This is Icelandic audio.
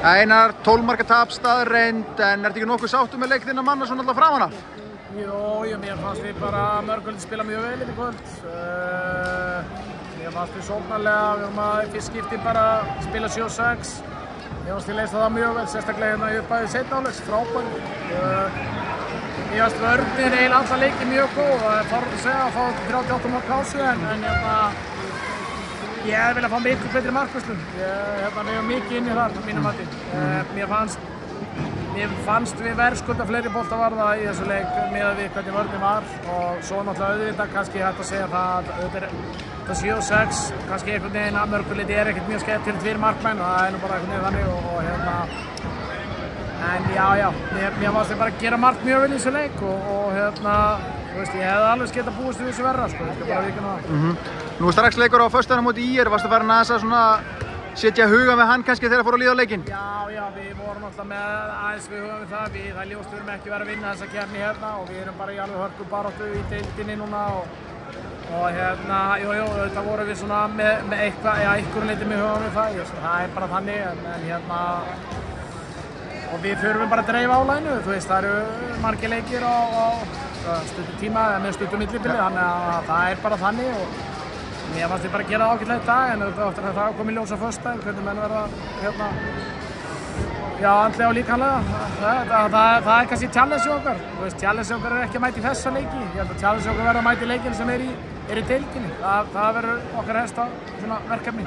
Einar, 12 marka tap staðreynd, en ertu ekki nokkuð sáttur með leik þinna manna svona alltaf framan af? Jú, mér fannst við bara mörgvöldi spila mjög vel í kvöld. Mér fannst við sóknarlega, við vorum að fyrst skipti bara spila 7-6. Mér fannst við leysa það mjög vel, sérstaklega hérna í uppæði seinni hálfleiks, frábær. Mér fannst vörnin eiginlega alla leiki mjög góð, það er farið að segja að fá 38 marka pásu, en ég hefði viljað fá miklu betri markvörslur. Ég var mikið inn í þar, mínum mati. Mér fannst við verðskulda fleiri boltavarða í þessu leik miðað við hvernig vörnin var, og svo náttúrulega auðvitað kannski hægt að segja það að þetta 7-6, kannski einhvern veginn að mörguleiti ekkert mjög skemmtilegt fyrir markmenn, og það nú bara einhvern veginn þannig, en já, mér fannst ég bara gera margt mjög vel í þessu leik, og þú veist, ég hefði alveg getað búist við þessu verra, sko, þetta bara vikuna það. Nú er strax leikur á föstudaginn á móti ÍR, varstu farin aðeins að svona setja huga með hann kannski þegar fór að líða á leikinn? Já, við vorum alltaf með aðeins við huga með það, það ljóst við erum ekki verið að vinna þessa keppni hérna, og við erum bara í alveg hörkubaráttu í deildinni núna, og jú, þetta vorum við svona með eitthvað, einhverju leyti með huga með það er bara þannig, og við þurfum bara að dreifa álæginu, þú veist, það eru margir leikir á stuttum tíma, með stuttum millibili, þannig að það er bara þannig, og mér fannst ég bara að gera það ágætlega í dag, en eftir að það kom í ljós á föstudaginn, hvernig menn verða andlega og líkamlega. Það er kannski challenge okkar. Þú veist, challenge okkar er ekki að mæta í þessa leiki. Ég held að challenge okkar verða að mæta í leikinn sem er í deildinni. Það verður okkar helsta verkefni.